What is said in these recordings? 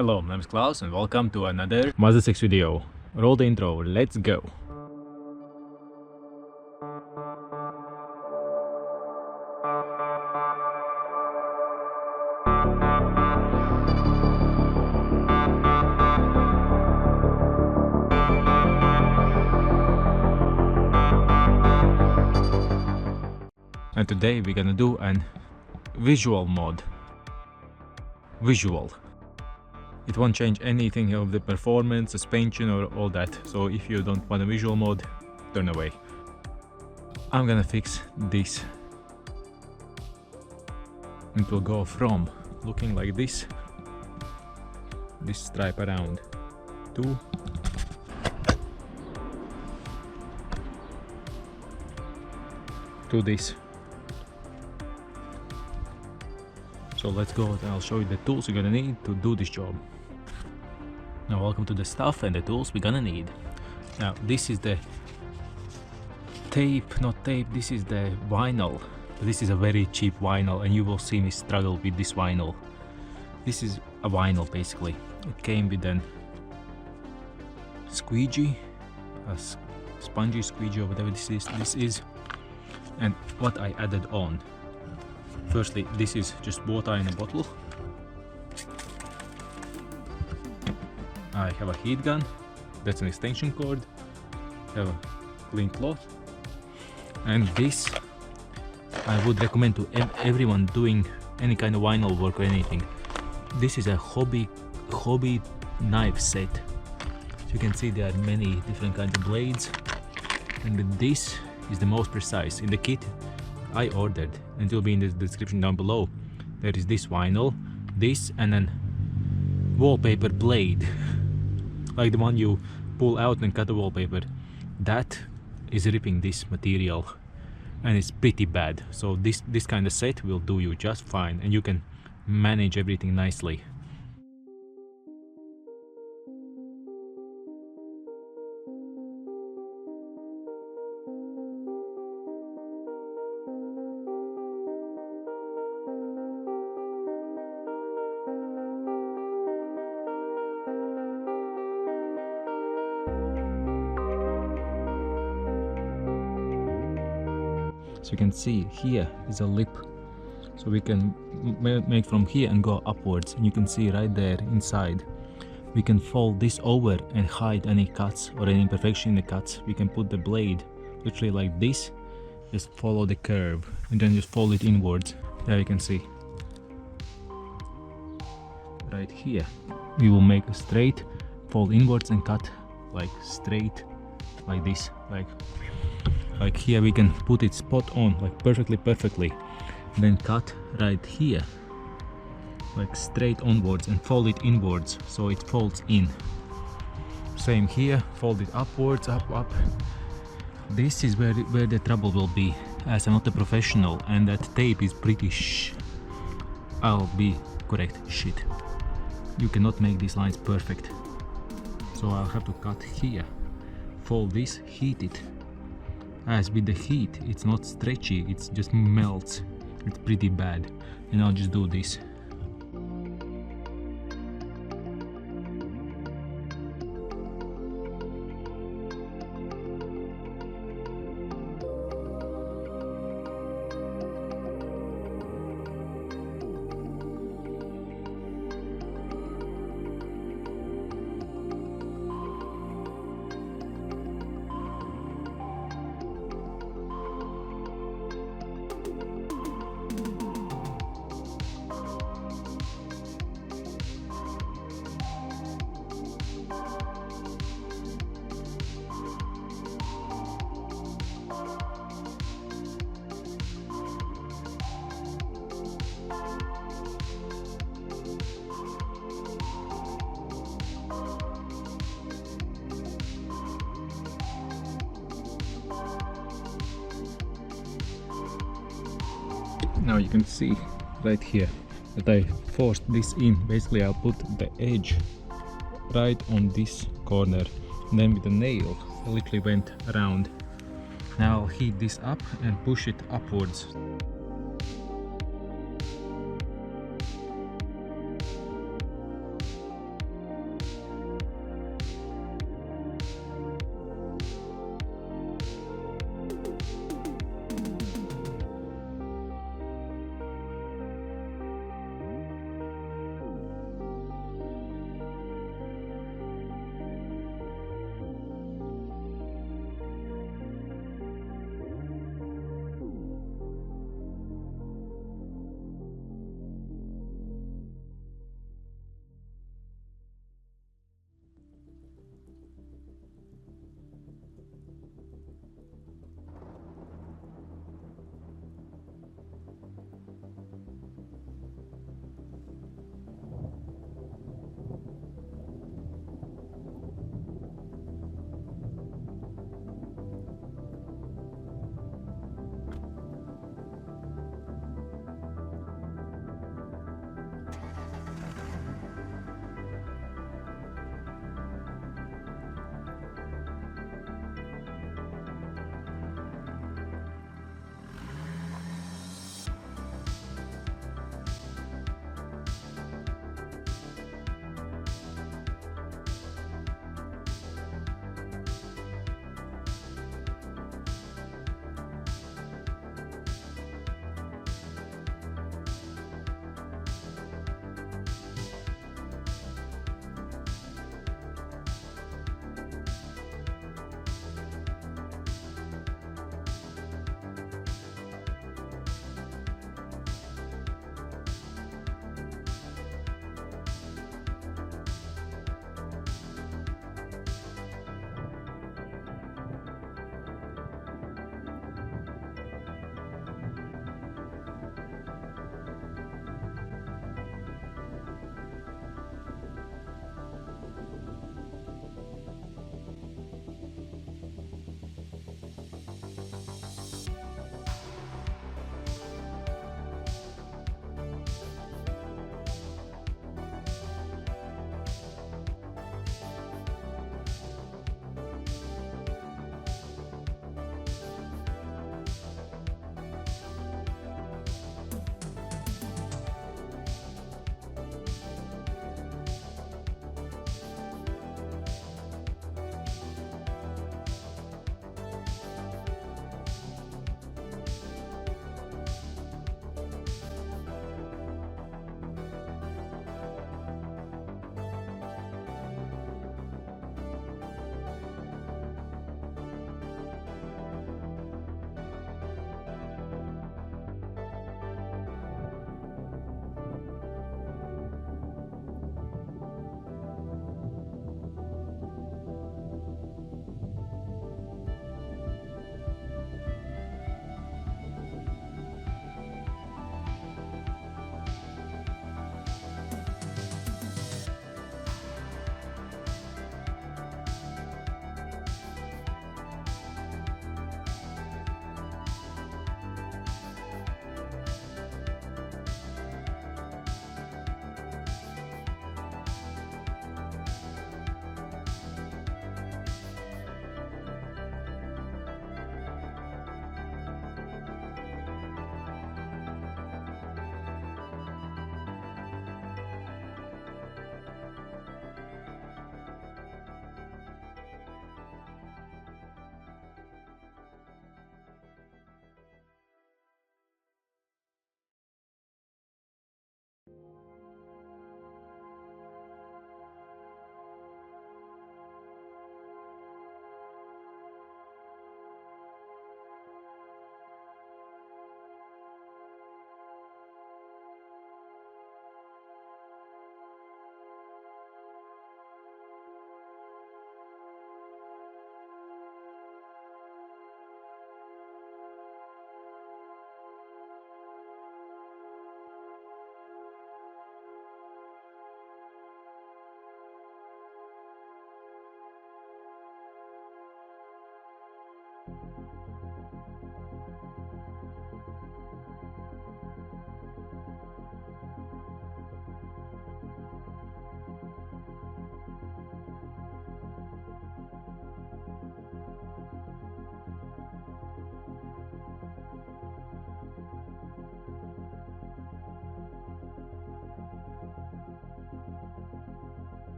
Hello, my name is Klaus and welcome to another Mazda 6 video. Roll the intro, let's go! And today we're gonna do an visual mod. Visual. It won't change anything of the performance, suspension or all that. So if you don't want a visual mode, turn away. I'm gonna fix this. It will go from looking like this stripe around to this. So let's go and I'll show you the tools you're gonna need to do this job. Now welcome to the stuff and the tools we're gonna need. Now this is the tape, not tape, this is the vinyl. This is a very cheap vinyl and you will see me struggle with this vinyl. This is a vinyl basically. It came with an squeegee, a spongy squeegee or whatever this is. And what I added on. Firstly, this is just water in a bottle. I have a heat gun, that's an extension cord. I have a clean cloth. And this I would recommend to everyone doing any kind of vinyl work or anything. This is a hobby knife set. So you can see there are many different kinds of blades. And this is the most precise. In the kit I ordered, and it will be in the description down below. There is this vinyl, this, and then wallpaper blade, like the one you pull out and cut the wallpaper. That is ripping this material, and it's pretty bad. So this kind of set will do you just fine, and you can manage everything nicely. So you can see here is a lip, so we can make from here and go upwards, and you can see right there inside we can fold this over and hide any cuts or any imperfection in the cuts. We can put the blade literally like this, just follow the curve and then just fold it inwards. There you can see right here we will make a straight, fold inwards and cut like straight like this, like here we can put it spot on, like perfectly, then cut right here like straight onwards and fold it inwards so it folds in. Same here, fold it upwards, up. This is where the trouble will be, as I'm not a professional and that tape is pretty I'll be correct, shit. You cannot make these lines perfect, so I'll have to cut here, fold this, heat it. As with the heat, it's not stretchy, it's just melts. It's pretty bad. And I'll just do this. Now you can see right here that I forced this in. Basically I'll put the edge right on this corner, and then with the nail I literally went around. Now I'll heat this up and push it upwards.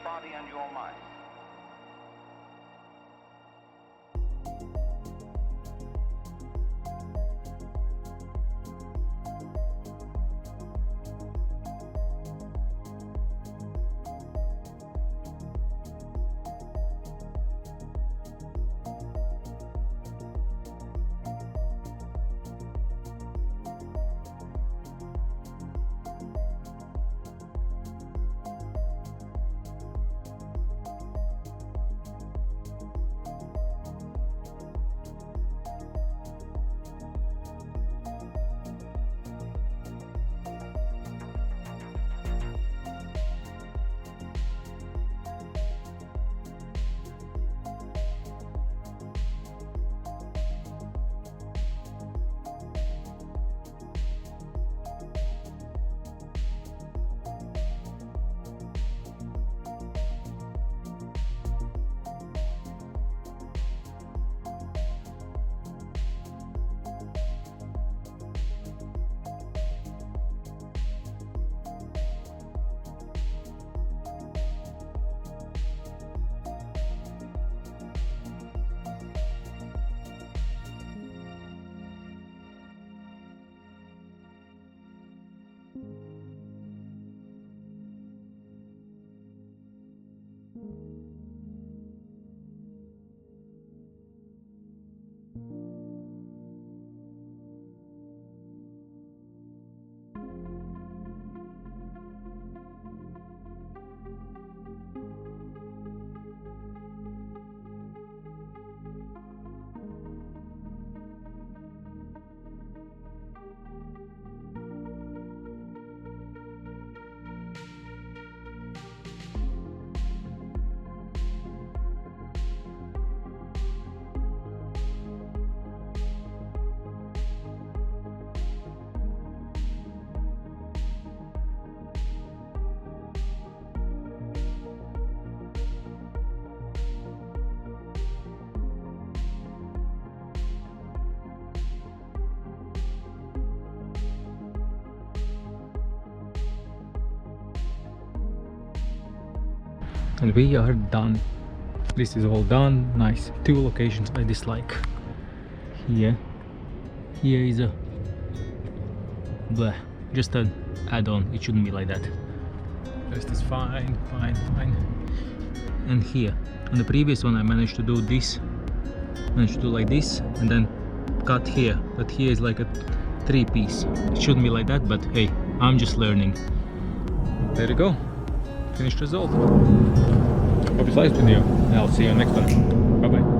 body and your mind. And we are done. This is all done. Nice. 2 locations I dislike. Here is a bleh, just an add-on. It shouldn't be like that. The rest is fine. And here on the previous one I managed to do this, like this, and then cut here, but here is like a 3-piece. It shouldn't be like that, but hey, I'm just learning. There you go, finished result. Hope you liked the video, and I'll see you next time. Bye bye.